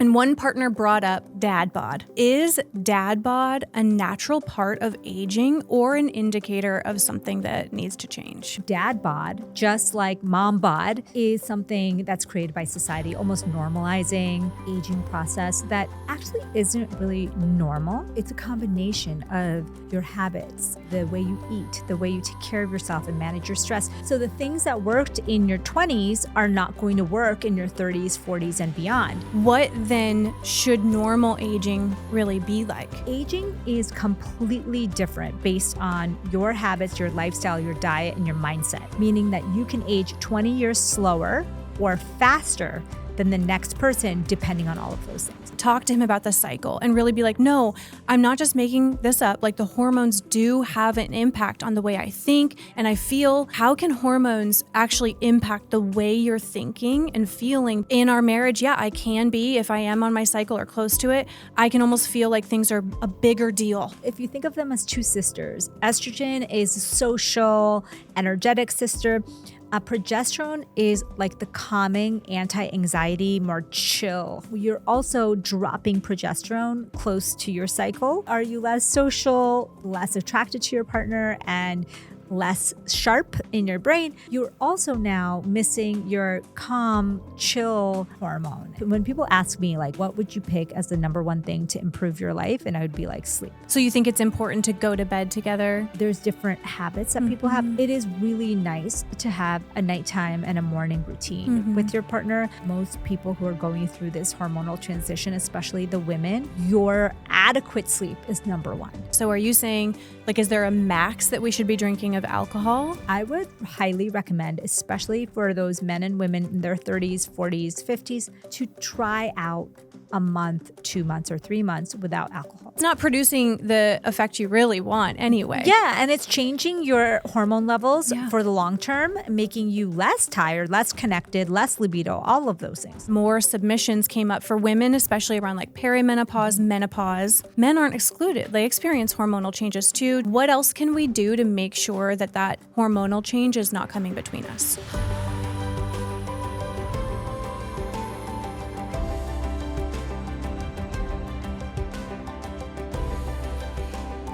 And one partner brought up dad bod. Is dad bod a natural part of aging or an indicator of something that needs to change? Dad bod, just like mom bod, is something that's created by society, almost normalizing aging process that actually isn't really normal. It's a combination of your habits, the way you eat, the way you take care of yourself and manage your stress. So the things that worked in your 20s are not going to work in your 30s, 40s, and beyond. What then should normal aging really be like? Aging is completely different based on your habits, your lifestyle, your diet, and your mindset, meaning that you can age 20 years slower or faster than the next person, depending on all of those things. Talk to him about the cycle and really be like, no, I'm not just making this up. Like, the hormones do have an impact on the way I think and I feel. How can hormones actually impact the way you're thinking and feeling in our marriage? Yeah, I can be, if I am on my cycle or close to it, I can almost feel like things are a bigger deal. If you think of them as two sisters, estrogen is a social, energetic sister. Progesterone is like the calming, anti-anxiety, more chill. You're also dropping progesterone close to your cycle. Are you less social, less attracted to your partner, and less sharp in your brain? You're also now missing your calm, chill hormone. When people ask me, like, what would you pick as the number one thing to improve your life? And I would be like, sleep. So you think it's important to go to bed together? There's different habits that people have. It is really nice to have a nighttime and a morning routine with your partner. Most people who are going through this hormonal transition, especially the women, your adequate sleep is number one. So are you saying, like, is there a max that we should be drinking of alcohol? I would highly recommend, especially for those men and women in their 30s, 40s, 50s, to try out a month, 2 months, or 3 months without alcohol. It's not producing the effect you really want anyway. Yeah, and it's changing your hormone levels for the long term, making you less tired, less connected, less libido, all of those things. More submissions came up for women, especially around like perimenopause, menopause. Men aren't excluded. They experience hormonal changes too. What else can we do to make sure that that hormonal change is not coming between us?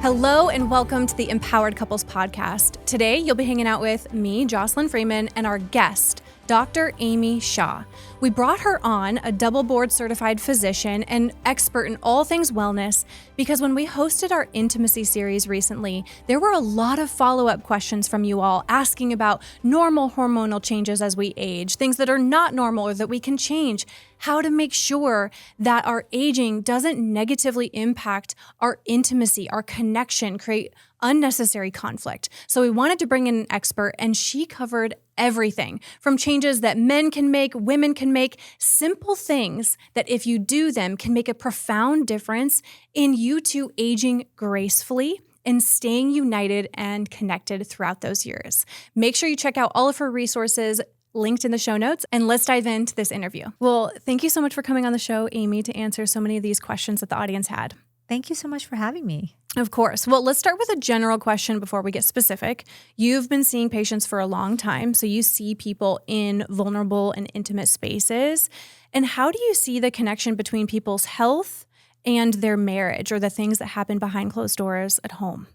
Hello and welcome to the Empowered Couples Podcast. Today, you'll be hanging out with me, Jocelyn Freeman, and our guest, Dr. Amy Shah. We brought her on, a double board certified physician and expert in all things wellness, because when we hosted our intimacy series recently, there were a lot of follow-up questions from you all asking about normal hormonal changes as we age, things that are not normal or that we can change, how to make sure that our aging doesn't negatively impact our intimacy, our connection, create unnecessary conflict. So we wanted to bring in an expert, and she covered everything from changes that men can make, women can make, simple things that if you do them can make a profound difference in you two aging gracefully and staying united and connected throughout those years. Make sure you check out all of her resources linked in the show notes, and let's dive into this interview. Well, thank you so much for coming on the show, Amy, to answer so many of these questions that the audience had. Thank you so much for having me. Of course. Well, let's start with a general question before we get specific. You've been seeing patients for a long time, so you see people in vulnerable and intimate spaces. And how do you see the connection between people's health and their marriage, or the things that happen behind closed doors at home?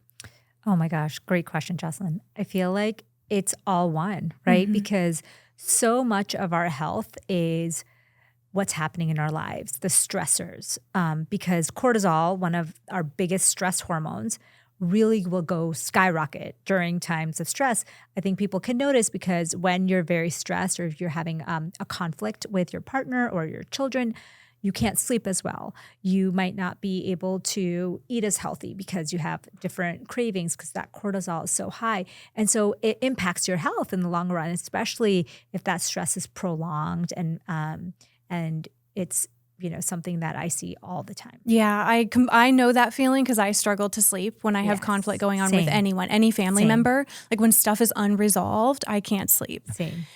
Oh my gosh, great question, Jocelyn. I feel like it's all one, right? Because so much of our health is what's happening in our lives, the stressors, because cortisol, one of our biggest stress hormones, really will go skyrocket during times of stress. I think people can notice because when you're very stressed, or if you're having a conflict with your partner or your children, you can't sleep as well. You might not be able to eat as healthy because you have different cravings because that cortisol is so high. And so it impacts your health in the long run, especially if that stress is prolonged and it's, you know, something that I see all the time. Yeah, I know that feeling because I struggle to sleep when I have conflict going on with anyone, any family member. Like when stuff is unresolved, I can't sleep.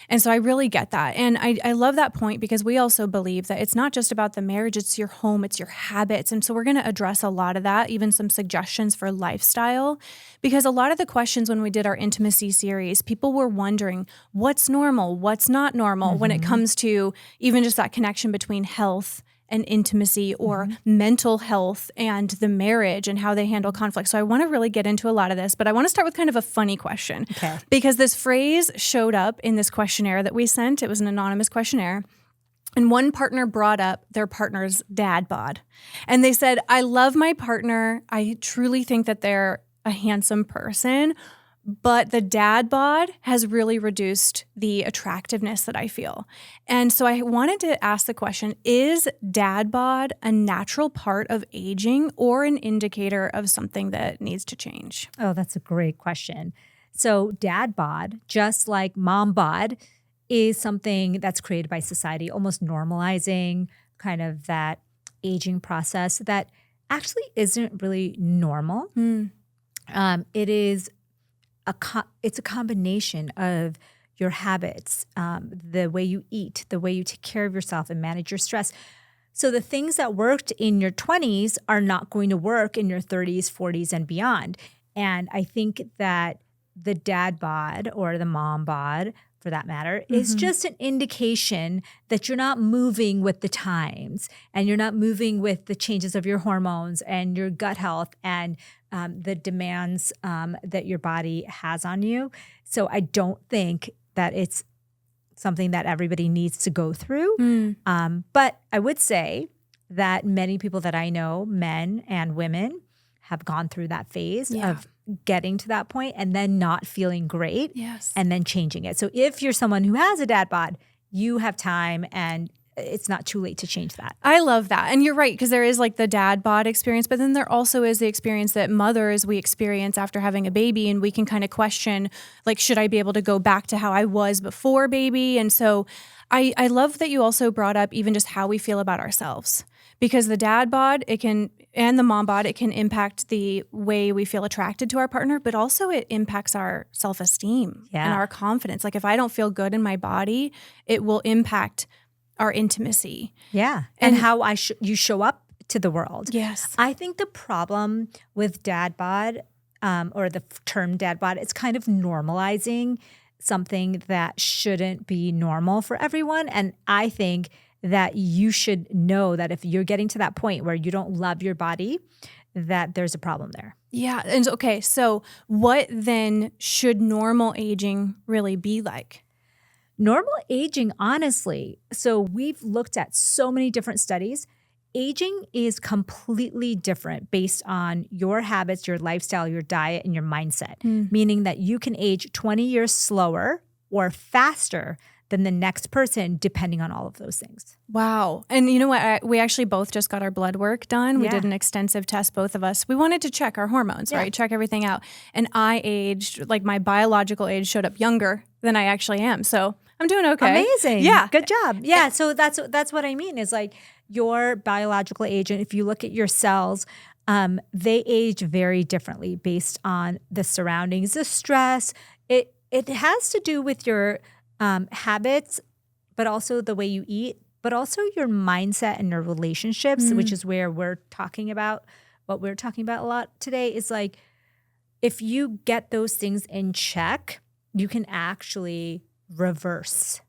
And so I really get that. And I love that point because we also believe that it's not just about the marriage, it's your home, it's your habits. And so we're going to address a lot of that, even some suggestions for lifestyle, because a lot of the questions when we did our intimacy series, people were wondering what's normal, what's not normal when it comes to even just that connection between health and intimacy or mental health and the marriage and how they handle conflict. So I want to really get into a lot of this, but I want to start with kind of a funny question. Okay. Because this phrase showed up in this questionnaire that we sent. It was an anonymous questionnaire. And one partner brought up their partner's dad bod. And they said, I love my partner. I truly think that they're a handsome person, but the dad bod has really reduced the attractiveness that I feel. And so I wanted to ask the question, is dad bod a natural part of aging or an indicator of something that needs to change? Oh, that's a great question. So dad bod, just like mom bod, is something that's created by society, almost normalizing kind of that aging process that actually isn't really normal. It is it's a combination of your habits, the way you eat, the way you take care of yourself and manage your stress. So the things that worked in your 20s are not going to work in your 30s, 40s, and beyond. And I think that the dad bod or the mom bod, for that matter, is just an indication that you're not moving with the times and you're not moving with the changes of your hormones and your gut health and the demands that your body has on you. So I don't think that it's something that everybody needs to go through. But I would say that many people that I know, men and women, have gone through that phase of getting to that point and then not feeling great and then changing it. So if you're someone who has a dad bod, you have time and it's not too late to change that. I love that. And you're right, because there is like the dad bod experience, but then there also is the experience that mothers, we experience after having a baby, and we can kind of question, like, should I be able to go back to how I was before baby? And so I love that you also brought up even just how we feel about ourselves, because the dad bod, and the mom bod, it can impact the way we feel attracted to our partner, but also it impacts our self-esteem and our confidence. Like if I don't feel good in my body, it will impact our intimacy. Yeah. And how you show up to the world. Yes. I think the problem with dad bod, or the term dad bod, it's kind of normalizing something that shouldn't be normal for everyone. And I think that you should know that if you're getting to that point where you don't love your body, that there's a problem there. Yeah. And okay, so what then should normal aging really be like? Normal aging, honestly, so we've looked at so many different studies. Aging is completely different based on your habits, your lifestyle, your diet, and your mindset, meaning that you can age 20 years slower or faster than the next person, depending on all of those things. Wow. And you know what? We actually both just got our blood work done. We did an extensive test, both of us. We wanted to check our hormones, right? Check everything out. And I aged, like my biological age showed up younger than I actually am. So I'm doing okay. Amazing. Yeah. Good job. Yeah. So that's what I mean is like your biological age. And if you look at your cells, they age very differently based on the surroundings, the stress. It has to do with your habits, but also the way you eat, but also your mindset and your relationships, which is where what we're talking about a lot today is like, if you get those things in check, you can actually reverse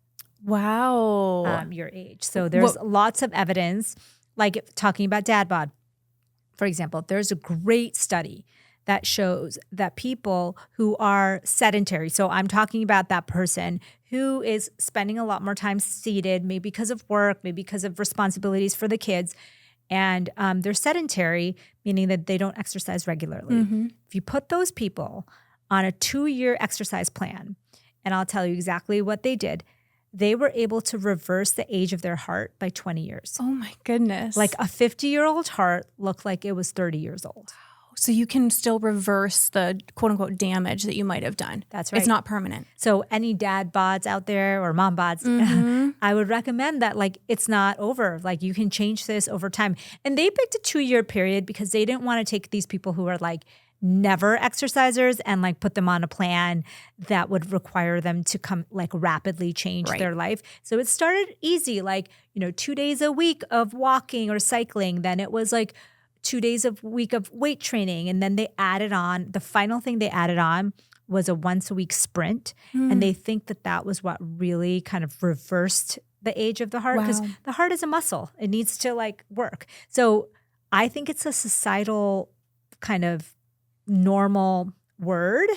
your age. So there's lots of evidence, like talking about dad bod, for example. There's a great study that shows that people who are sedentary, so I'm talking about that person who is spending a lot more time seated, maybe because of work, maybe because of responsibilities for the kids, and they're sedentary, meaning that they don't exercise regularly. If you put those people on a 2-year exercise plan, and I'll tell you exactly what they did, they were able to reverse the age of their heart by 20 years. Oh my goodness. Like a 50-year-old heart looked like it was 30 years old. So you can still reverse the quote unquote damage that you might have done. That's right. It's not permanent. So any dad bods out there or mom bods, I would recommend that like it's not over. Like you can change this over time. And they picked a 2-year period because they didn't want to take these people who are like never exercisers and like put them on a plan that would require them to come like rapidly change their life. So it started easy, like, 2 days a week of walking or cycling. Then it was like 2 days a week of weight training. And then they added on, the final thing they added on was a once a week sprint. And they think that that was what really kind of reversed the age of the heart, because the heart is a muscle. It needs to like work. So I think it's a societal kind of normal word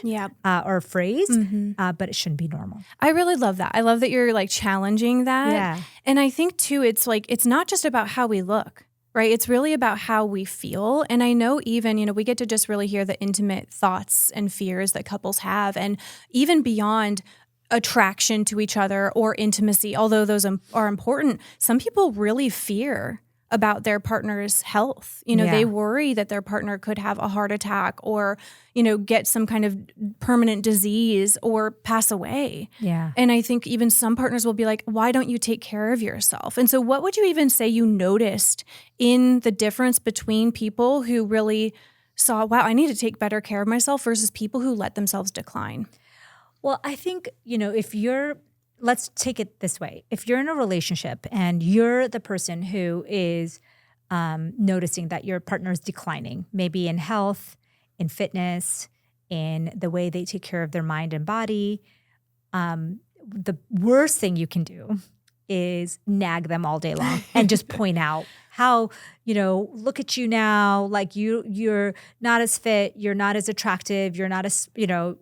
or phrase, but it shouldn't be normal. I really love that. I love that you're like challenging that. Yeah. And I think too, it's like, it's not just about how we look, right? It's really about how we feel. And I know even, you know, we get to just really hear the intimate thoughts and fears that couples have. And even beyond attraction to each other or intimacy, although those are important, some people really fear about their partner's health. You know, they worry that their partner could have a heart attack or, you know, get some kind of permanent disease or pass away. Yeah. And I think even some partners will be like, why don't you take care of yourself? And so what would you even say you noticed in the difference between people who really saw, wow, I need to take better care of myself versus people who let themselves decline? Well, I think, you know, let's take it this way. If you're in a relationship and you're the person who is noticing that your partner is declining, maybe in health, in fitness, in the way they take care of their mind and body, the worst thing you can do is nag them all day long and just point out how, you know, look at you now, like you're not as fit, you're not as attractive, you're not as, you know,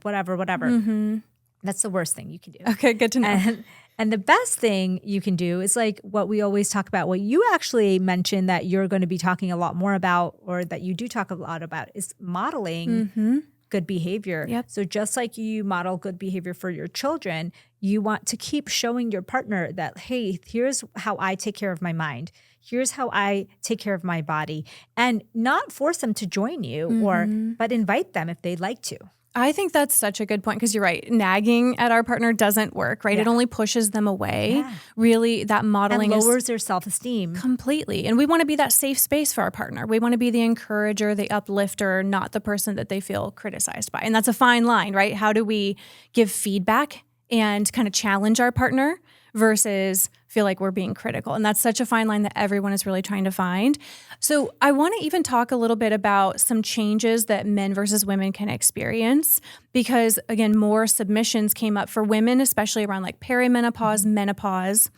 whatever. That's the worst thing you can do. Okay, good to know. And the best thing you can do is like what we always talk about, what you actually mentioned that you're going to be talking a lot more about, or that you do talk a lot about, is modeling good behavior. Yep. So just like you model good behavior for your children, you want to keep showing your partner that, hey, here's how I take care of my mind. Here's how I take care of my body, and not force them to join you, but invite them if they'd like to. I think that's such a good point, because you're right. Nagging at our partner doesn't work, right? Yeah. It only pushes them away. Really, that modeling and lowers their self-esteem. Completely. And we want to be that safe space for our partner. We want to be the encourager, the uplifter, not the person that they feel criticized by. And that's a fine line, right? How do we give feedback and kind of challenge our partner versus feel like we're being critical? And that's such a fine line that everyone is really trying to find. So I want to even talk a little bit about some changes that men versus women can experience, because again, more submissions came up for women, especially around like perimenopause, menopause.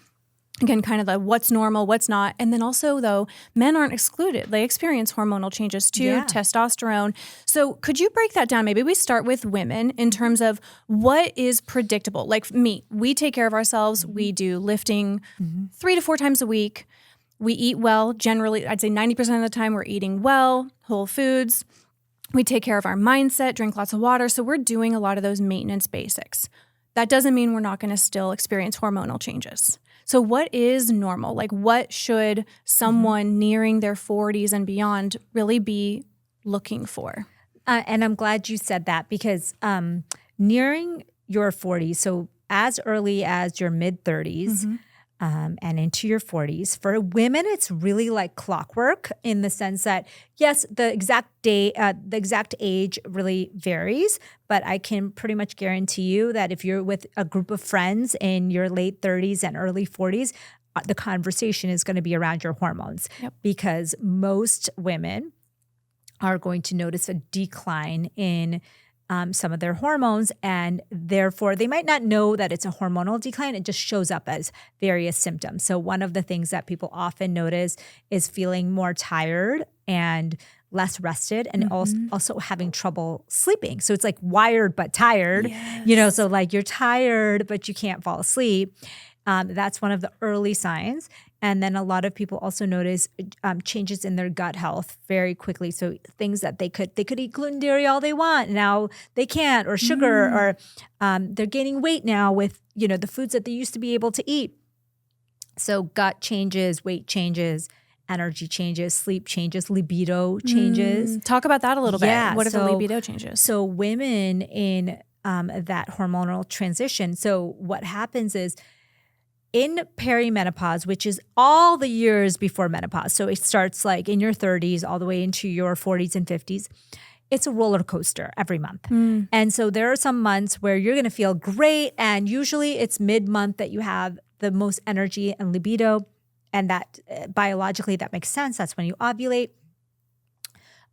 Again, kind of the what's normal, what's not. And then also, though, men aren't excluded. They experience hormonal changes too, testosterone. So could you break that down? Maybe we start with women in terms of what is predictable. Like me, we take care of ourselves. We do lifting 3 to 4 times a week. We eat well. Generally, I'd say 90% of the time we're eating well, whole foods. We take care of our mindset, drink lots of water. So we're doing a lot of those maintenance basics. That doesn't mean we're not going to still experience hormonal changes. So what is normal? Like, what should someone nearing their 40s and beyond really be looking for? And I'm glad you said that, because nearing your 40s, so as early as your mid-30s and into your 40s, for women, it's really like clockwork, in the sense that, yes, the exact age really varies, but I can pretty much guarantee you that if you're with a group of friends in your late 30s and early 40s, the conversation is going to be around your hormones, because most women are going to notice a decline in some of their hormones, and therefore they might not know that it's a hormonal decline. It just shows up as various symptoms. So one of the things that people often notice is feeling more tired and less rested, and also having trouble sleeping. So it's like wired but tired, you know, so like you're tired but you can't fall asleep. That's one of the early signs. And then a lot of people also notice changes in their gut health very quickly. So things that they could eat gluten, dairy all they want, now they can't, or sugar, or they're gaining weight now with, you know, the foods that they used to be able to eat. So gut changes, weight changes, energy changes, sleep changes, libido changes. Talk about that a little bit. What are the so- libido changes? So women in that hormonal transition, so what happens is, in perimenopause, which is all the years before menopause, so it starts like in your 30s all the way into your 40s and 50s, it's a roller coaster every month. And so there are some months where you're going to feel great, and usually it's mid-month that you have the most energy and libido, and that biologically that makes sense. That's when you ovulate.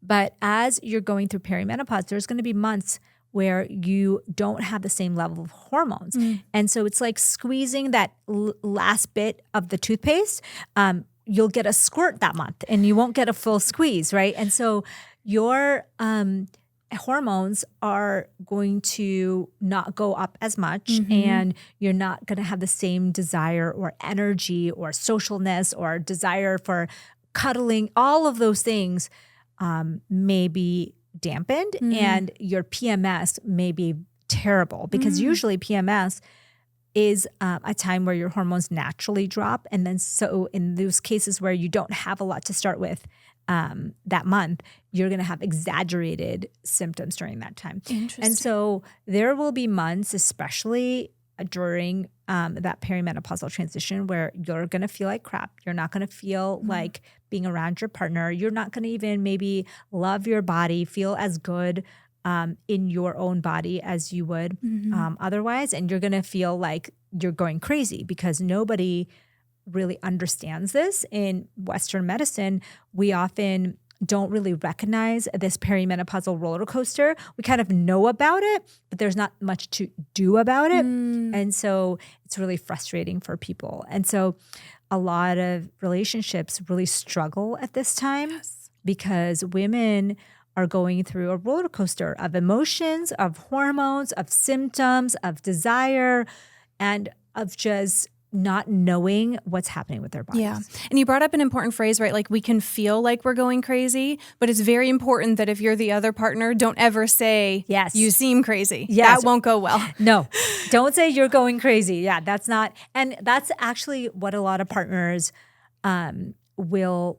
But as you're going through perimenopause, there's going to be months where you don't have the same level of hormones. And so it's like squeezing that last bit of the toothpaste. You'll get a squirt that month and you won't get a full squeeze, right? And so your hormones are going to not go up as much, and you're not going to have the same desire or energy or socialness or desire for cuddling. All of those things may be dampened, and your PMS may be terrible, because usually PMS is a time where your hormones naturally drop. And then so in those cases where you don't have a lot to start with that month, you're going to have exaggerated symptoms during that time. Interesting. And so there will be months, especially during that perimenopausal transition, where you're going to feel like crap. You're not going to feel like being around your partner. You're not going to even maybe love your body, feel as good in your own body as you would otherwise. And you're going to feel like you're going crazy, because nobody really understands this. In Western medicine, we often don't really recognize this perimenopausal roller coaster. We kind of know about it, but there's not much to do about it. And so it's really frustrating for people. And so a lot of relationships really struggle at this time, because women are going through a roller coaster of emotions, of hormones, of symptoms, of desire, and of just not knowing what's happening with their bodies. Yeah. And you brought up an important phrase, right? Like, we can feel like we're going crazy, but it's very important that if you're the other partner, don't ever say, yes, you seem crazy. Yes. That won't go well. No, don't say you're going crazy. Yeah, that's not. And that's actually what a lot of partners will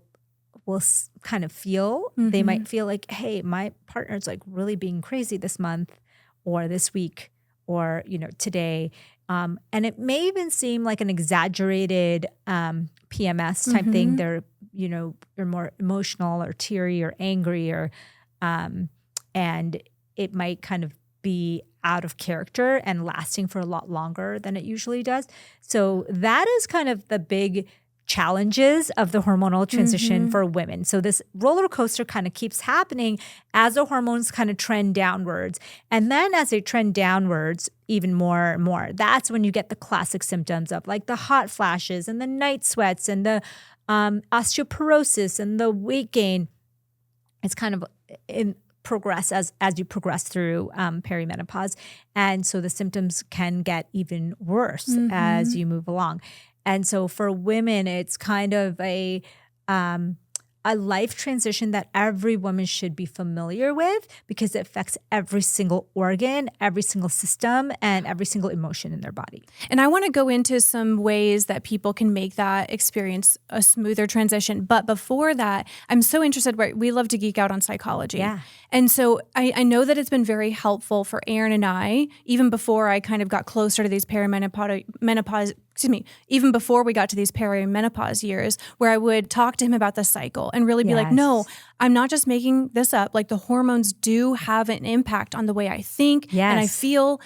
kind of feel. They might feel like, hey, my partner's like really being crazy this month or this week or, today. And it may even seem like an exaggerated PMS type thing. They're, you're more emotional or teary or angry or, and it might kind of be out of character and lasting for a lot longer than it usually does. So that is kind of the big challenges of the hormonal transition for women. So this roller coaster kind of keeps happening as the hormones kind of trend downwards. And then as they trend downwards even more and more, that's when you get the classic symptoms of like the hot flashes and the night sweats and the osteoporosis and the weight gain. It's kind of in progress as you progress through perimenopause. And so the symptoms can get even worse as you move along. And so for women, it's kind of a life transition that every woman should be familiar with, because it affects every single organ, every single system, and every single emotion in their body. And I want to go into some ways that people can make that experience a smoother transition. But before that, I'm so interested, we love to geek out on psychology. Yeah. And so I know that it's been very helpful for Aaron and I, even before I kind of got closer to these even before we got to these perimenopause years, where I would talk to him about the cycle and really be like, no, I'm not just making this up. Like, the hormones do have an impact on the way I think and I feel.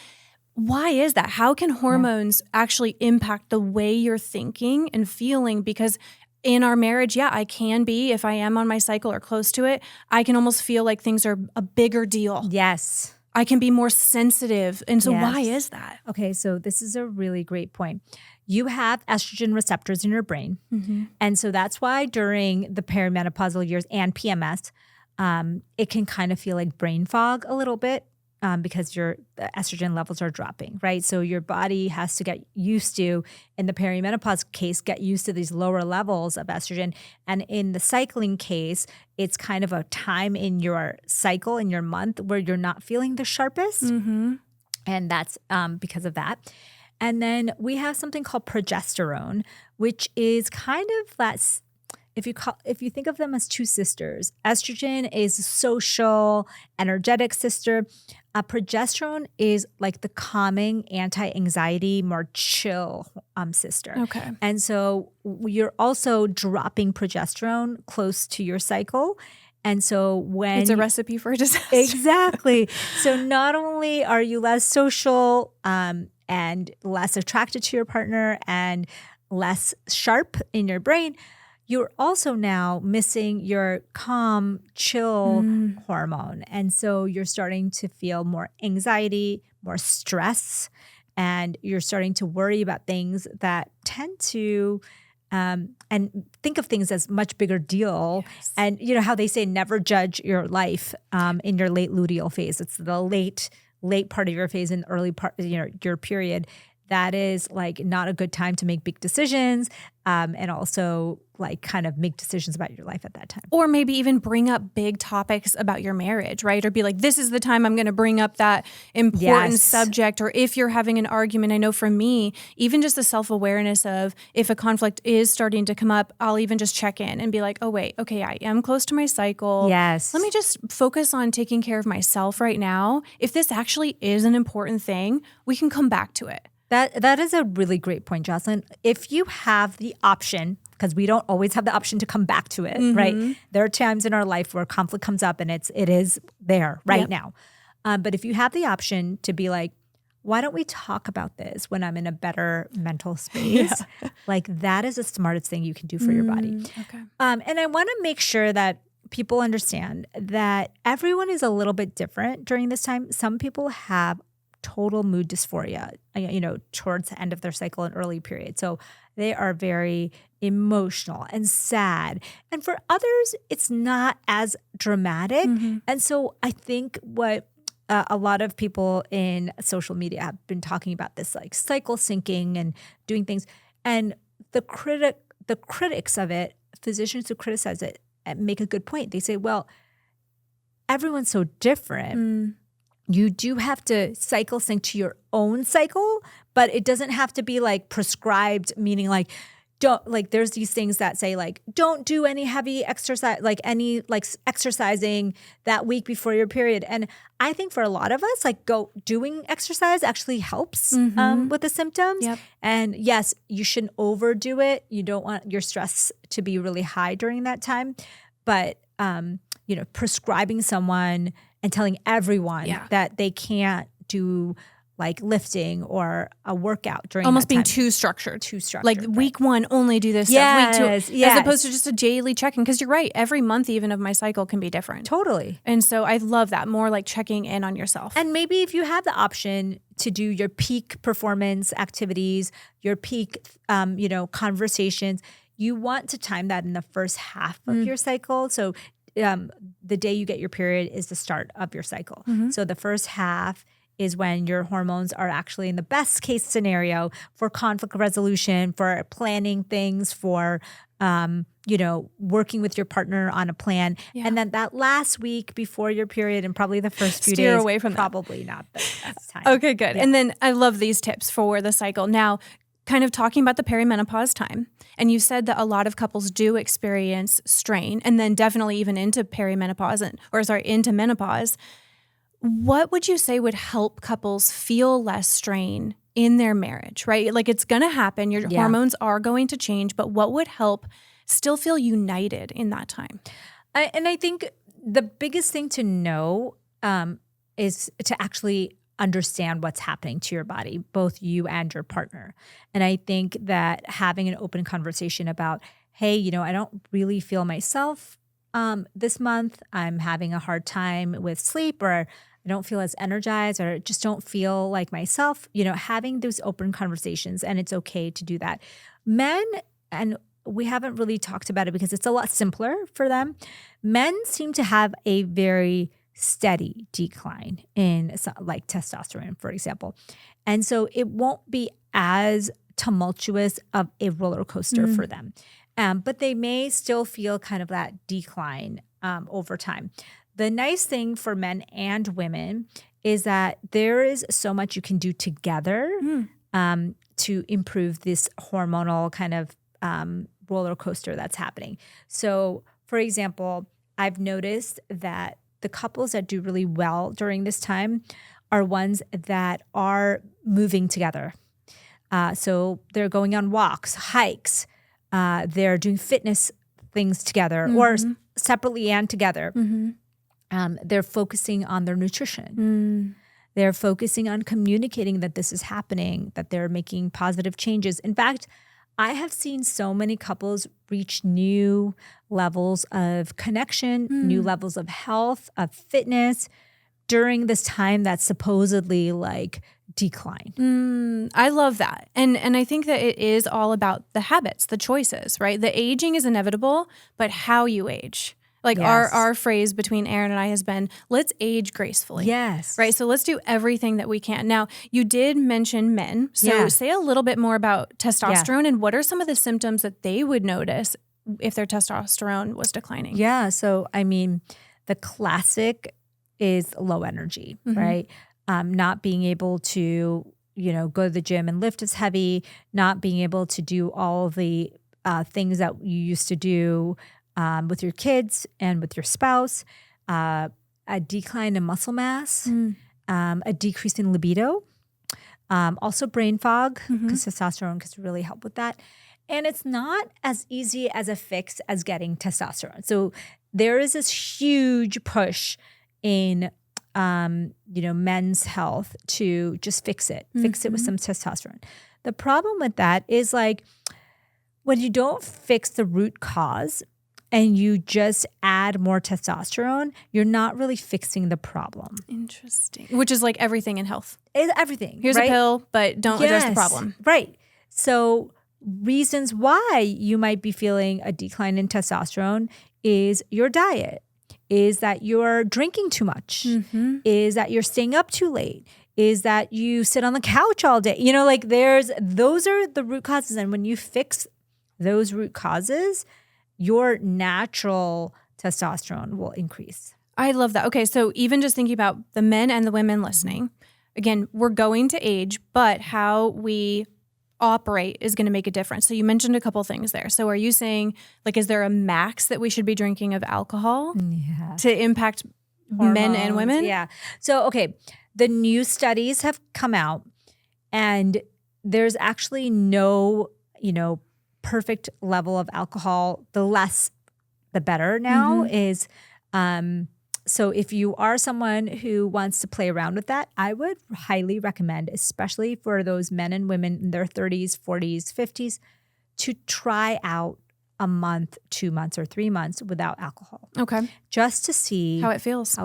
Why is that? How can hormones actually impact the way you're thinking and feeling? Because in our marriage, I can be, if I am on my cycle or close to it, I can almost feel like things are a bigger deal. Yes. I can be more sensitive. And so why is that? Okay, so this is a really great point. You have estrogen receptors in your brain. And so that's why during the perimenopausal years and PMS, it can kind of feel like brain fog a little bit. Because the estrogen levels are dropping, right? So your body has to get used to, in the perimenopause case, get used to these lower levels of estrogen. And in the cycling case, it's kind of a time in your cycle, in your month, where you're not feeling the sharpest. And that's because of that. And then we have something called progesterone, which is kind of that. If you think of them as two sisters, estrogen is a social, energetic sister. Progesterone is like the calming, anti-anxiety, more chill sister. Okay. And so you're also dropping progesterone close to your cycle. And so when it's a recipe for a disaster. Exactly. So not only are you less social and less attracted to your partner and less sharp in your brain, you're also now missing your calm, chill hormone. And so you're starting to feel more anxiety, more stress, and you're starting to worry about things that tend to and think of things as much bigger deal. Yes. And you know how they say never judge your life in your late-luteal phase. It's the late part of your phase and early part, your period. That is like not a good time to make big decisions and also like kind of make decisions about your life at that time. Or maybe even bring up big topics about your marriage, right? Or be like, this is the time I'm going to bring up that important subject. Or if you're having an argument, I know for me, even just the self-awareness of if a conflict is starting to come up, I'll even just check in and be like, oh, wait, okay, I am close to my cycle. Yes. Let me just focus on taking care of myself right now. If this actually is an important thing, we can come back to it. That is a really great point, Jocelyn. If you have the option, because we don't always have the option to come back to it, right? There are times in our life where conflict comes up and it is there right now. But if you have the option to be like, why don't we talk about this when I'm in a better mental space? Like that is the smartest thing you can do for your body. Okay. And I want to make sure that people understand that everyone is a little bit different during this time. Some people have total mood dysphoria, towards the end of their cycle and early period. So they are very emotional and sad. And for others, it's not as dramatic. And so I think what a lot of people in social media have been talking about this like cycle syncing and doing things. And the critics of it, physicians who criticize it, make a good point. They say, well, everyone's so different. You do have to cycle sync to your own cycle, but it doesn't have to be like prescribed, meaning like don't like there's these things that say like don't do any heavy exercise, like any like exercising that week before your period. And I think for a lot of us, like doing exercise actually helps with the symptoms. And yes, you shouldn't overdo it. You don't want your stress to be really high during that time, but prescribing someone and telling everyone that they can't do like lifting or a workout during almost that being time. too structured. Like week one, only do this stuff. Week two, as opposed to just a daily check-in. Because you're right, every month even of my cycle can be different. Totally. And so I love that, more like checking in on yourself. And maybe if you have the option to do your peak performance activities, your peak, conversations, you want to time that in the first half of your cycle. So the day you get your period is the start of your cycle. So the first half is when your hormones are actually in the best case scenario for conflict resolution, for planning things, for, working with your partner on a plan. And then that last week before your period and probably the first few days, away from probably not the best time. Okay, good. And then I love these tips for the cycle. Now, kind of talking about the perimenopause time. And you said that a lot of couples do experience strain and then definitely even into into menopause. What would you say would help couples feel less strain in their marriage, right? Like it's going to happen. Your hormones are going to change, but what would help still feel united in that time? I think the biggest thing to know is to actually understand what's happening to your body, both you and your partner. And I think that having an open conversation about, hey, I don't really feel myself this month. I'm having a hard time with sleep, or I don't feel as energized, or just don't feel like myself, having those open conversations, and it's okay to do that. Men, and we haven't really talked about it because it's a lot simpler for them. Men seem to have a very steady decline in like testosterone, for example. And so it won't be as tumultuous of a roller coaster for them. But they may still feel kind of that decline over time. The nice thing for men and women is that there is so much you can do together to improve this hormonal kind of roller coaster that's happening. So, for example, I've noticed that the couples that do really well during this time are ones that are moving together. So they're going on walks, hikes, they're doing fitness things together or separately and together. They're focusing on their nutrition. They're focusing on communicating that this is happening, that they're making positive changes. In fact, I have seen so many couples reach new levels of connection, new levels of health, of fitness during this time that's supposedly like decline. I love that. And I think that it is all about the habits, the choices, right? The aging is inevitable, but how you age. Like our phrase between Aaron and I has been, let's age gracefully. Yes. Right. So let's do everything that we can. Now, you did mention men. So say a little bit more about testosterone and what are some of the symptoms that they would notice if their testosterone was declining? Yeah. So, I mean, the classic is low energy, right? Not being able to, go to the gym and lift as heavy, not being able to do all the things that you used to do with your kids and with your spouse, a decline in muscle mass, a decrease in libido, also brain fog, because testosterone can really help with that. And it's not as easy as a fix as getting testosterone. So there is this huge push in men's health to just fix it with some testosterone. The problem with that is like when you don't fix the root cause and you just add more testosterone, you're not really fixing the problem. Interesting. Which is like everything in health. It's everything. Here's a pill, but don't address the problem. Right. So reasons why you might be feeling a decline in testosterone is your diet, is that you're drinking too much, is that you're staying up too late, is that you sit on the couch all day. Those are the root causes. And when you fix those root causes, your natural testosterone will increase. I love that. Okay, so even just thinking about the men and the women listening, again, we're going to age, but how we operate is going to make a difference. So you mentioned a couple things there. So are you saying, like, is there a max that we should be drinking of alcohol to impact men and women? Yeah. So, okay, the new studies have come out and there's actually no, perfect level of alcohol. The less, the better now is, so if you are someone who wants to play around with that, I would highly recommend, especially for those men and women in their 30s, 40s, 50s, to try out a month, 2 months, or 3 months without alcohol. Okay. Just to see how it feels.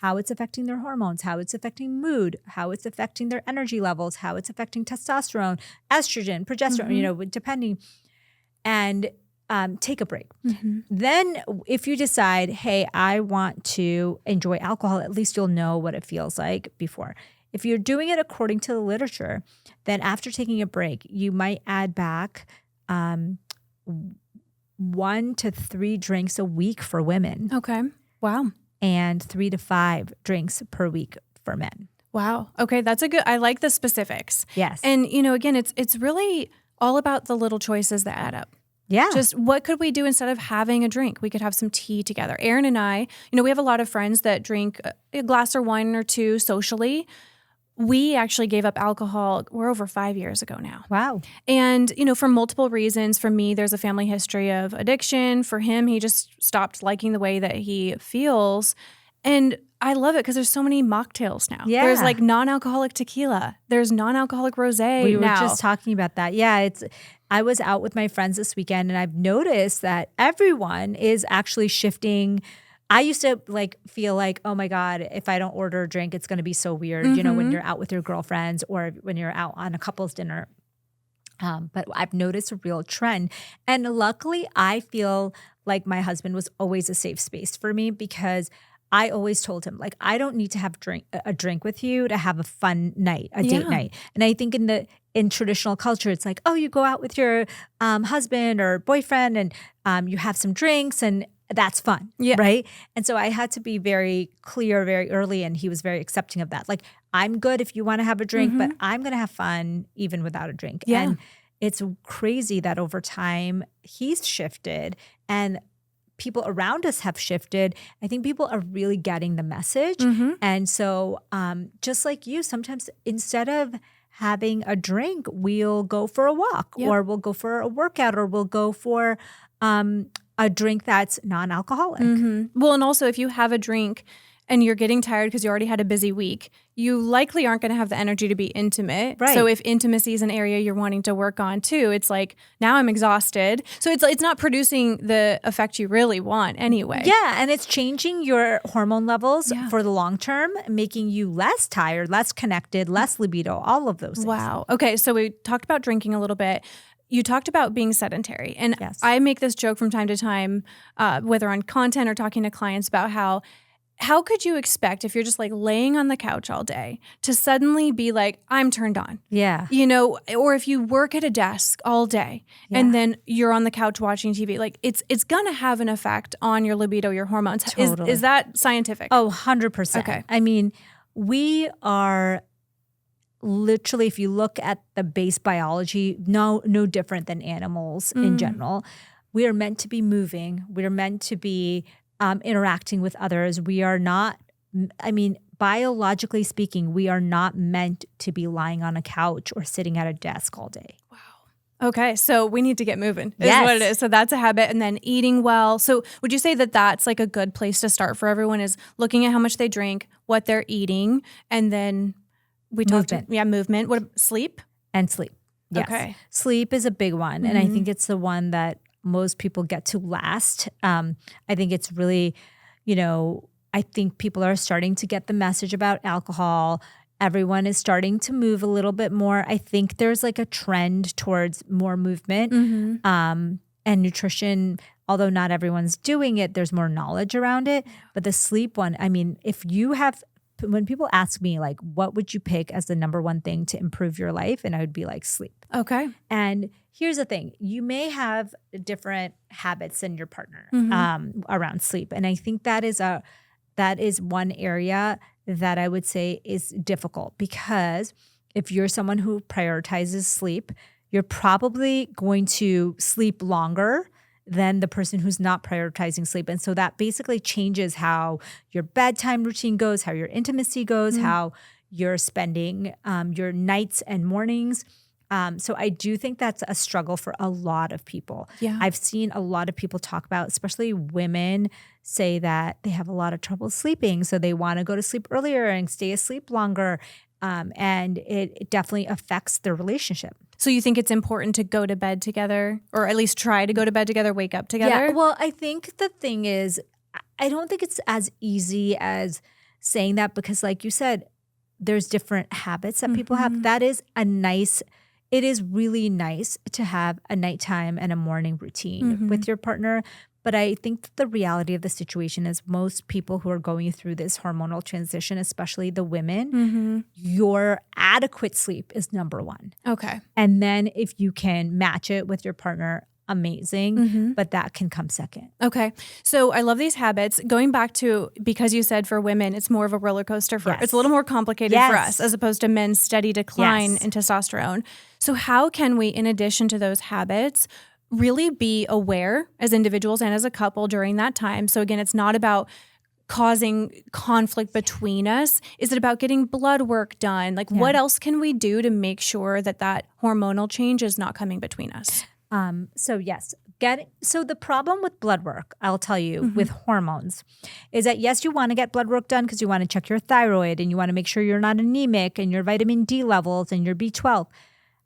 How it's affecting their hormones, how it's affecting mood, how it's affecting their energy levels, how it's affecting testosterone, estrogen, progesterone, depending. And take a break. Then if you decide, hey, I want to enjoy alcohol, at least you'll know what it feels like before. If you're doing it according to the literature, then after taking a break, you might add back 1 to 3 drinks a week for women. Okay. Wow. And 3 to 5 drinks per week for men. Wow. Okay. That's I like the specifics. Yes. And, again, it's really all about the little choices that add up. Yeah. Just what could we do instead of having a drink? We could have some tea together. Aaron and I, we have a lot of friends that drink a glass or wine or two socially. We actually gave up alcohol. We're over 5 years ago now. Wow. And, for multiple reasons. For me, there's a family history of addiction. For him, he just stopped liking the way that he feels. And I love it because there's so many mocktails now. Yeah. There's like non-alcoholic tequila. There's non-alcoholic rosé. We were just talking about that. Yeah, I was out with my friends this weekend and I've noticed that everyone is actually shifting. I used to feel like, oh my God, if I don't order a drink, it's going to be so weird, when you're out with your girlfriends or when you're out on a couple's dinner. But I've noticed a real trend. And luckily, I feel like my husband was always a safe space for me because I always told him, I don't need to have a drink with you to have a fun night, a date night. And I think in traditional culture, it's like, oh, you go out with your husband or boyfriend and you have some drinks and that's fun, right? And so I had to be very clear very early, and he was very accepting of that. I'm good if you want to have a drink, but I'm going to have fun even without a drink. Yeah. And it's crazy that over time he's shifted and people around us have shifted. I think people are really getting the message. And so just like you, sometimes instead of having a drink, we'll go for a walk or we'll go for a workout or we'll go for a drink that's non-alcoholic. Well, and also if you have a drink and you're getting tired because you already had a busy week, you likely aren't going to have the energy to be intimate. Right. So if intimacy is an area you're wanting to work on too, it's like, now I'm exhausted. So it's not producing the effect you really want anyway. Yeah, and it's changing your hormone levels Yeah. for the long term, making you less tired, less connected, less libido, all of those things. Wow. Okay, so we talked about drinking a little bit. You talked about being sedentary. And Yes. I make this joke from time to time, whether on content or talking to clients about how could you expect if you're just like laying on the couch all day to suddenly be like, I'm turned on? Yeah. You know, or if you work at a desk all day and Yeah. then you're on the couch watching TV, like it's going to have an effect on your libido, your hormones. Totally. Is that scientific? Oh, 100%. Okay. I mean, we are literally, if you look at the base biology, no different than animals in general. We are meant to be moving. We are meant to be interacting with others. We are not, I mean, biologically speaking, we are not meant to be lying on a couch or sitting at a desk all day. Wow. Okay, so we need to get moving is Yes. what it is. So that's a habit. And then eating well. So would you say that that's like a good place to start for everyone, is looking at how much they drink, what they're eating, and then we talked movement. What, sleep? And sleep. Yes. Okay. Sleep is a big one. And I think it's the one that most people get to last. I think it's really, I think people are starting to get the message about alcohol. Everyone is starting to move a little bit more. I think there's like a trend towards more movement and nutrition. Although not everyone's doing it, there's more knowledge around it. But the sleep one, I mean, when people ask me like, what would you pick as the number one thing to improve your life? And I would be like, sleep. Okay. And here's the thing. You may have different habits than your partner around sleep. And I think that is one area that I would say is difficult, because if you're someone who prioritizes sleep, you're probably going to sleep longer than the person who's not prioritizing sleep. And so that basically changes how your bedtime routine goes, how your intimacy goes, how you're spending your nights and mornings. So I do think that's a struggle for a lot of people. Yeah. I've seen a lot of people talk about, especially women, say that they have a lot of trouble sleeping. So they want to go to sleep earlier and stay asleep longer. And it definitely affects their relationship. So you think it's important to go to bed together, or at least try to go to bed together, wake up together? Yeah, well, I think the thing is, I don't think it's as easy as saying that, because like you said, there's different habits that people have. That is it is really nice to have a nighttime and a morning routine with your partner. But I think that the reality of the situation is most people who are going through this hormonal transition, especially the women, your adequate sleep is number one. Okay. And then if you can match it with your partner, amazing, but that can come second. Okay. So I love these habits. Going back to, because you said for women, it's more of a roller coaster for, it's a little more complicated for us as opposed to men's steady decline in testosterone. So how can we, in addition to those habits, really be aware as individuals and as a couple during that time? So again, it's not about causing conflict between us. Is it about getting blood work done? Like what else can we do to make sure that that hormonal change is not coming between us? So the problem with blood work, I'll tell you, with hormones, is that yes, you want to get blood work done because you want to check your thyroid and you want to make sure you're not anemic and your vitamin D levels and your B12.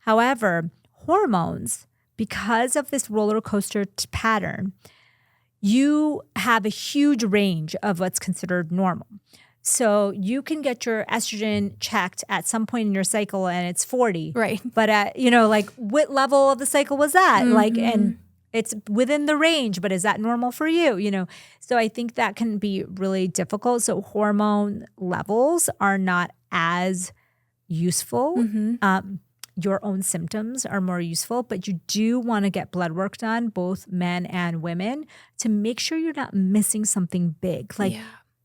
However, hormones, because of this roller coaster pattern, you have a huge range of what's considered normal. So you can get your estrogen checked at some point in your cycle and it's 40. Right. But what level of the cycle was that? And it's within the range, but is that normal for you? So I think that can be really difficult. So hormone levels are not as useful. Your own symptoms are more useful, but you do want to get blood work done, both men and women, to make sure you're not missing something big.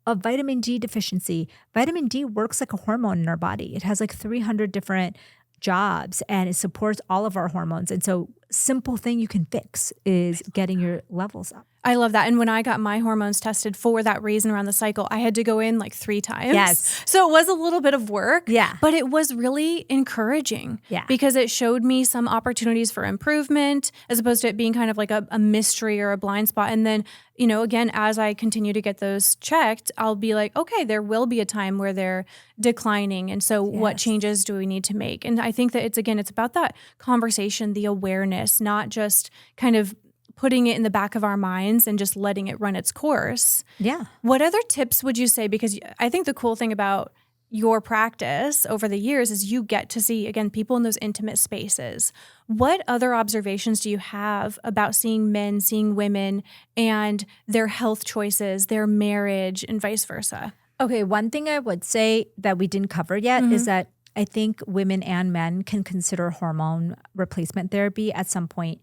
A vitamin D deficiency. Vitamin D works like a hormone in our body. It has like 300 different jobs and it supports all of our hormones. And so simple thing you can fix is getting your levels up. I love that. And when I got my hormones tested for that reason around the cycle, I had to go in like 3 times. Yes. So it was a little bit of work. Yeah. But it was really encouraging. Yeah. Because it showed me some opportunities for improvement as opposed to it being kind of like a mystery or a blind spot. And then, again, as I continue to get those checked, I'll be like, okay, there will be a time where they're declining. And so what changes do we need to make? And I think that it's about that conversation, the awareness, not just kind of putting it in the back of our minds and just letting it run its course. Yeah. What other tips would you say? Because I think the cool thing about your practice over the years is you get to see, again, people in those intimate spaces. What other observations do you have about seeing men, seeing women, and their health choices, their marriage, and vice versa? Okay, one thing I would say that we didn't cover yet is that I think women and men can consider hormone replacement therapy at some point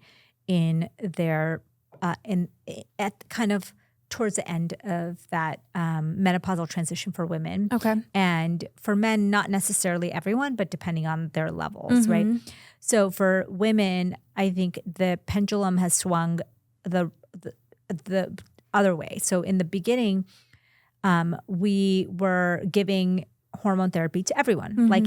in their at kind of towards the end of that menopausal transition for women. Okay. And for men, not necessarily everyone, but depending on their levels, right? So for women, I think the pendulum has swung the other way. So in the beginning, we were giving hormone therapy to everyone. Like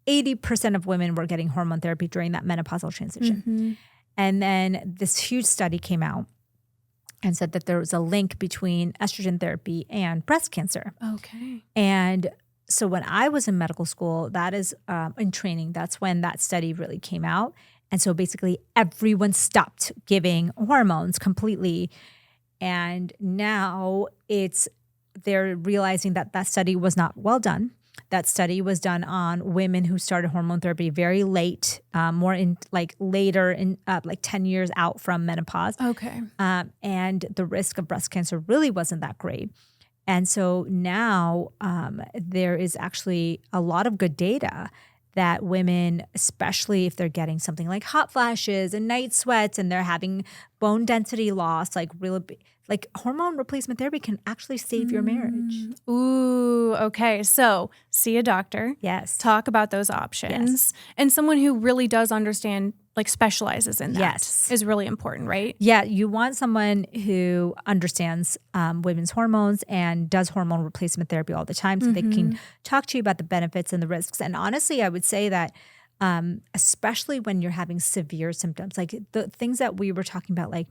80% of women were getting hormone therapy during that menopausal transition. And then this huge study came out and said that there was a link between estrogen therapy and breast cancer. Okay. And so when I was in medical school, that is in training, that's when that study really came out. And so basically everyone stopped giving hormones completely. And now they're realizing that that study was not well done. That study was done on women who started hormone therapy very late, more in like later in like 10 years out from menopause. Okay. And the risk of breast cancer really wasn't that great. And so now there is actually a lot of good data that women, especially if they're getting something like hot flashes and night sweats and they're having bone density loss, like hormone replacement therapy can actually save your marriage. Ooh, okay. So see a doctor. Yes. Talk about those options. Yes. And someone who really does understand, like specializes in that Yes. is really important, right? Yeah, you want someone who understands women's hormones and does hormone replacement therapy all the time so they can talk to you about the benefits and the risks. And honestly, I would say that especially when you're having severe symptoms, like the things that we were talking about, like,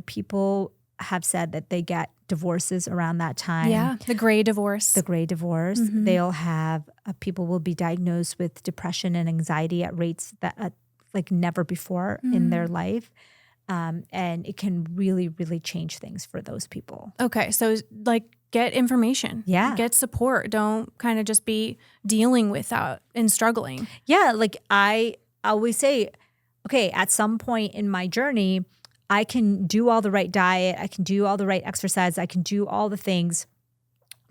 people have said that they get divorces around that time. Yeah, the gray divorce. They'll have, people will be diagnosed with depression and anxiety at rates that like never before in their life. And it can really, really change things for those people. Okay, so like get information. Yeah. Get support. Don't kind of just be dealing with that and struggling. Yeah, like I always say, okay, at some point in my journey, I can do all the right diet, I can do all the right exercise, I can do all the things,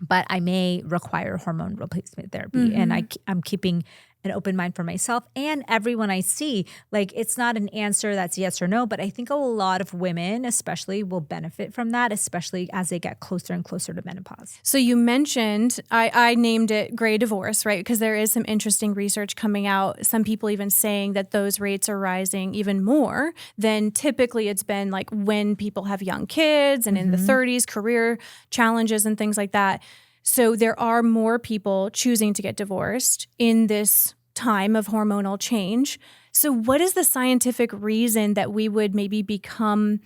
but I may require hormone replacement therapy. And I'm keeping an open mind for myself and everyone I see. Like, it's not an answer that's yes or no, but I think a lot of women especially will benefit from that, especially as they get closer and closer to menopause. So you mentioned, I named it gray divorce, right? Because there is some interesting research coming out. Some people even saying that those rates are rising even more than typically it's been, like when people have young kids and in the 30s, career challenges and things like that. So there are more people choosing to get divorced in this time of hormonal change. So what is the scientific reason that we would maybe become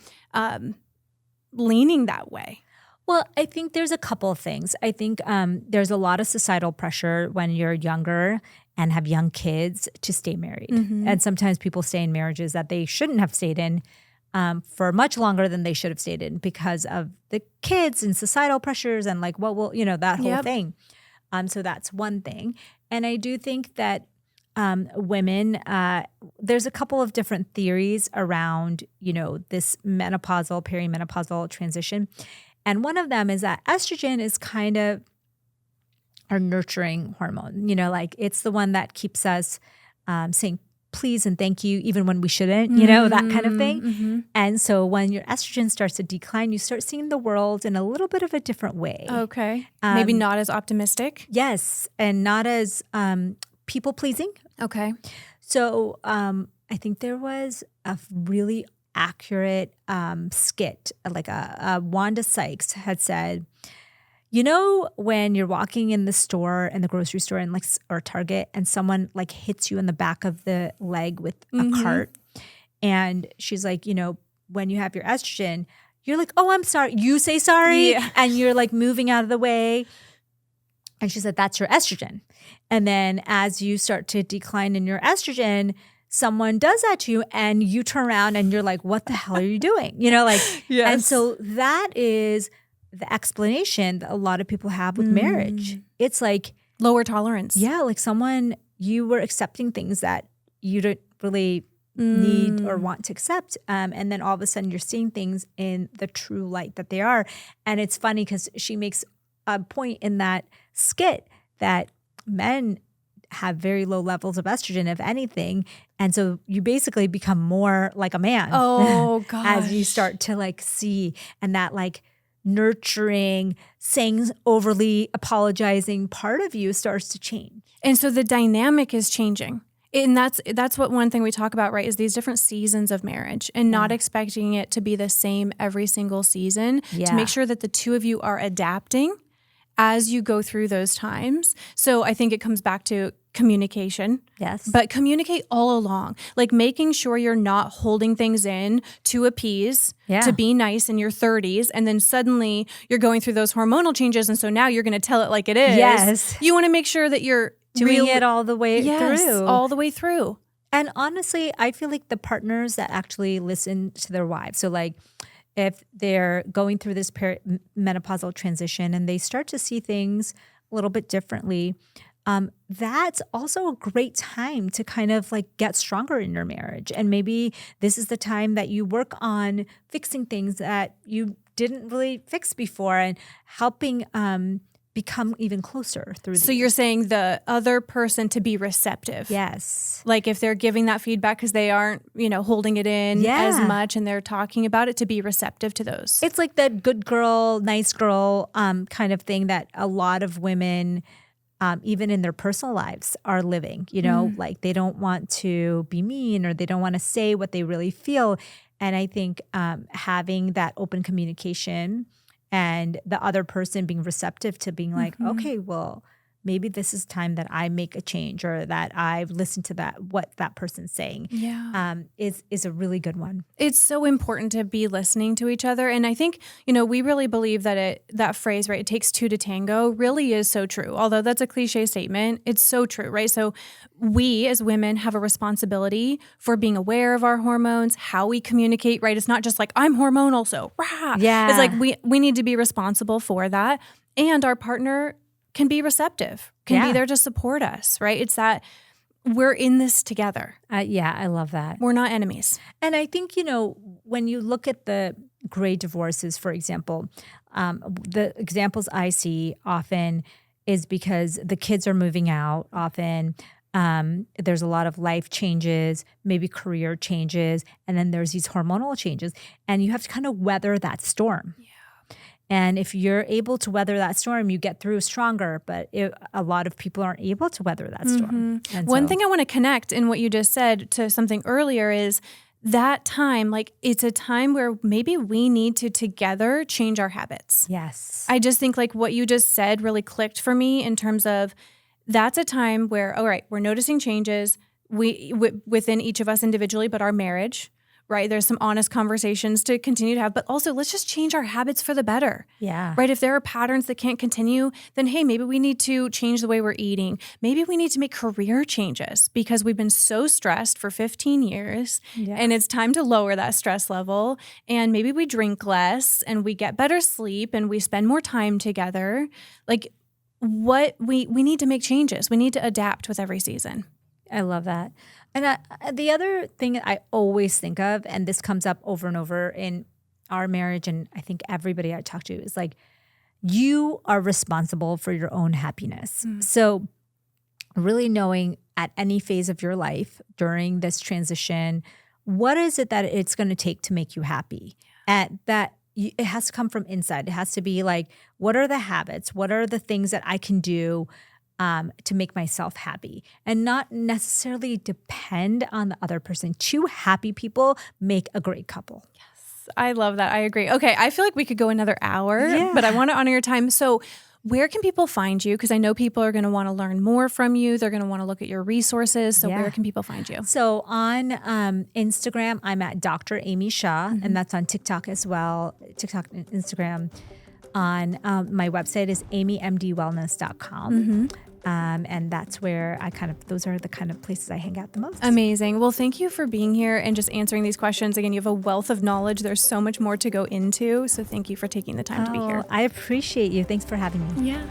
leaning that way? Well, I think there's a couple of things. I think there's a lot of societal pressure when you're younger and have young kids to stay married. And sometimes people stay in marriages that they shouldn't have stayed in for much longer than they should have stayed in because of the kids and societal pressures and like what will, that whole thing. So that's one thing. And I do think that women, there's a couple of different theories around, this menopausal, perimenopausal transition. And one of them is that estrogen is kind of our nurturing hormone, like it's the one that keeps us saying please and thank you, even when we shouldn't, that kind of thing. And so when your estrogen starts to decline, you start seeing the world in a little bit of a different way. Okay. Maybe not as optimistic. Yes. And not as people pleasing. Okay. So, I think there was a really accurate skit, like a Wanda Sykes had said, you know, when you're walking in the store, in the grocery store, and like or Target, and someone like hits you in the back of the leg with a cart, and she's like, you know, when you have your estrogen, you're like, oh, I'm sorry. You say sorry, and you're like moving out of the way. And she said, that's your estrogen. And then as you start to decline in your estrogen, someone does that to you and you turn around and you're like, what the hell are you doing? You know, like, and so that is the explanation that a lot of people have with marriage. It's like lower tolerance. Yeah. Like you were accepting things that you don't really need or want to accept. And then all of a sudden you're seeing things in the true light that they are. And it's funny because she makes a point in that skit that men have very low levels of estrogen, if anything. And so you basically become more like a man. Oh, gosh. As you start to like see, and that like nurturing, saying overly apologizing part of you starts to change. And so the dynamic is changing. And that's what one thing we talk about, right, is these different seasons of marriage and not expecting it to be the same every single season to make sure that the two of you are adapting as you go through those times. So I think it comes back to communication. Yes. But communicate all along, like making sure you're not holding things in to appease, to be nice in your 30s. And then suddenly you're going through those hormonal changes. And so now you're going to tell it like it is. Yes. You want to make sure that you're doing it all the way through. All the way through. And honestly, I feel like the partners that actually listen to their wives, so like if they're going through this menopausal transition and they start to see things a little bit differently, that's also a great time to kind of like get stronger in your marriage. And maybe this is the time that you work on fixing things that you didn't really fix before and helping become even closer through. So you're saying the other person to be receptive. Yes. Like if they're giving that feedback because they aren't, holding it in as much and they're talking about it, to be receptive to those. It's like that good girl, nice girl kind of thing that a lot of women, even in their personal lives, are living, like they don't want to be mean or they don't want to say what they really feel. And I think having that open communication and the other person being receptive to being like, okay, well, maybe this is time that I make a change or that I've listened to what that person's saying is a really good one. It's so important to be listening to each other. And I think, we really believe that that phrase, right, it takes two to tango, really is so true. Although that's a cliche statement, it's so true, right? So we as women have a responsibility for being aware of our hormones, how we communicate, right? It's not just like, I'm hormonal, so rah. Yeah. It's like we need to be responsible for that. And our partner can be receptive, can be there to support us, right? It's that we're in this together. I love that. We're not enemies. And I think, when you look at the gray divorces, for example, the examples I see often is because the kids are moving out often. There's a lot of life changes, maybe career changes, and then there's these hormonal changes. And you have to kind of weather that storm. Yeah. And if you're able to weather that storm, you get through stronger. But a lot of people aren't able to weather that storm. And one thing I want to connect in what you just said to something earlier is that time, like it's a time where maybe we need to together change our habits. Yes. I just think like what you just said really clicked for me in terms of that's a time where, all right, we're noticing changes within each of us individually, but our marriage, right? There's some honest conversations to continue to have, but also let's just change our habits for the better. Yeah. Right? If there are patterns that can't continue, then hey, maybe we need to change the way we're eating. Maybe we need to make career changes because we've been so stressed for 15 years and it's time to lower that stress level. And maybe we drink less and we get better sleep and we spend more time together. Like we need to make changes. We need to adapt with every season. I love that. And the other thing I always think of, and this comes up over and over in our marriage, and I think everybody I talk to is like, you are responsible for your own happiness. So really knowing at any phase of your life during this transition, what is it that it's going to take to make you happy? And that it has to come from inside. It has to be like, what are the habits? What are the things that I can do to make myself happy and not necessarily depend on the other person. Two happy people make a great couple. I love that. I agree. Okay, I feel like we could go another hour, but I want to honor your time. So where can people find you? Because I know people are going to want to learn more from you. They're going to want to look at your resources. So where can people find you? So on Instagram, I'm at Dr. Amy Shah, and that's on TikTok as well, TikTok and Instagram. On my website is amymdwellness.com. And that's where those are the kind of places I hang out the most. Amazing. Well, thank you for being here and just answering these questions. Again, you have a wealth of knowledge. There's so much more to go into. So thank you for taking the time to be here. I appreciate you. Thanks for having me. Yeah.